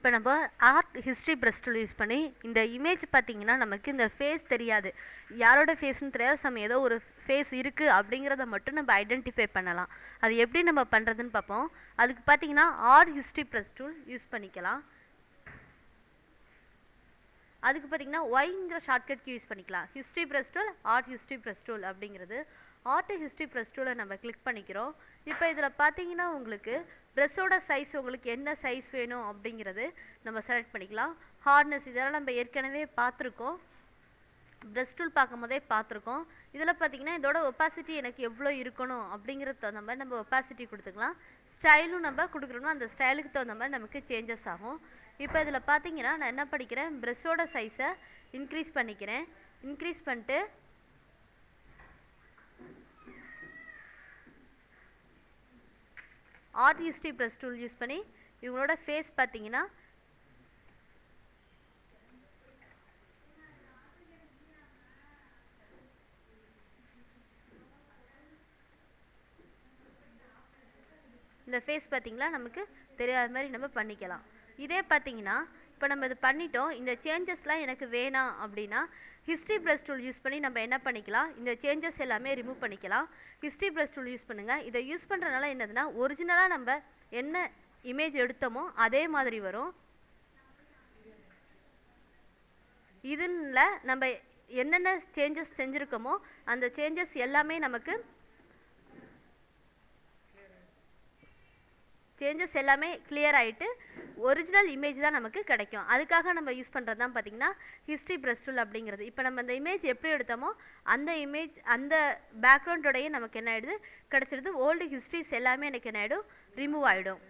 இப்போ நம்ம art history brush tool use பண்ணி இந்த இமேஜ் பார்த்தீங்கன்னா நமக்கு இந்த ஃபேஸ் தெரியாது, யாரோட ஃபேஸ்ன்னு தெரியாது, ஏதோ ஒரு ஃபேஸ் இருக்குது அப்படிங்கிறத மட்டும் நம்ம ஐடென்டிஃபை பண்ணலாம். அது எப்படி நம்ம பண்ணுறதுன்னு பார்ப்போம். அதுக்கு பார்த்தீங்கன்னா art history brush tool use பண்ணிக்கலாம். அதுக்கு பார்த்தீங்கன்னா ஒய்ங்கிற ஷார்ட்கட் யூஸ் பண்ணிக்கலாம். History brush tool, art history brush tool அப்படிங்கிறது. ஆர்ட் ஹிஸ்ட்ரி ப்ரஷ் டூலை நம்ம கிளிக் பண்ணிக்கிறோம். இப்போ இதில் பார்த்தீங்கன்னா உங்களுக்கு ப்ரெஷ்ஷோட சைஸ் உங்களுக்கு என்ன சைஸ் வேணும் அப்படிங்கிறது நம்ம செலக்ட் பண்ணிக்கலாம். ஹார்ட்னஸ் இதெல்லாம் நம்ம ஏற்கனவே பார்த்துருக்கோம், ப்ரஷ் டூல் பார்க்கும் போதே பார்த்துருக்கோம். இதில் பார்த்தீங்கன்னா இதோட ஒப்பாசிட்டி எனக்கு எவ்வளோ இருக்கணும் அப்படிங்கிறது தகுந்த மாதிரி நம்ம ஒப்பாசிட்டி கொடுத்துக்கலாம். ஸ்டைலும் நம்ம கொடுக்குறோம்னா அந்த ஸ்டைலுக்கு தகுந்த மாதிரி நமக்கு சேஞ்சஸ் ஆகும். இப்போ இதில் பார்த்தீங்கன்னா நான் என்ன பண்ணிக்கிறேன், ப்ரெஷ்ஷோட சைஸை இன்க்ரீஸ் பண்ணிக்கிறேன். இன்க்ரீஸ் பண்ணிட்டு art history brush tool use பண்ணி இவங்களோட ஃபேஸ் பார்த்தீங்கன்னா இந்த ஃபேஸ் பார்த்தீங்களா நமக்கு தெரியாத மாதிரி நம்ம பண்ணிக்கலாம். இதே பார்த்தீங்கன்னா இப்போ நம்ம இது பண்ணிட்டோம், இந்த சேஞ்சஸ்லாம் எனக்கு வேணாம் அப்படின்னா ஹிஸ்ட்ரி ப்ரஷ் டூல் யூஸ் பண்ணி நம்ம என்ன பண்ணிக்கலாம், இந்த சேஞ்சஸ் எல்லாமே ரிமூவ் பண்ணிக்கலாம். ஹிஸ்ட்ரி ப்ரஷ் டூல் யூஸ் பண்ணுங்கள். இதை யூஸ் பண்ணுறதுனால என்னதுன்னா ஒரிஜினலாக நம்ம என்ன இமேஜ் எடுத்தோமோ அதே மாதிரி வரும். இதில் நம்ம என்னென்ன சேஞ்சஸ் செஞ்சுருக்கோமோ அந்த சேஞ்சஸ் எல்லாமே நமக்கு கிளியர் ஆகிட்டு ஒரிஜினல் இமேஜ் தான் நமக்கு கிடைக்கும். அதுக்காக நம்ம யூஸ் பண்ணுறது தான் பார்த்திங்கன்னா ஹிஸ்ட்ரி ப்ரஷ் டூல் அப்படிங்கிறது. இப்போ நம்ம அந்த இமேஜ் எப்படி எடுத்தோமோ அந்த இமேஜ் அந்த பேக்ரவுண்டோடையே நமக்கு என்ன ஆகிடுது கிடச்சிடுது. ஓல்டு ஹிஸ்ட்ரிஸ் எல்லாமே எனக்கு என்ன ஆகிடும், ரிமூவ் ஆகிடும்.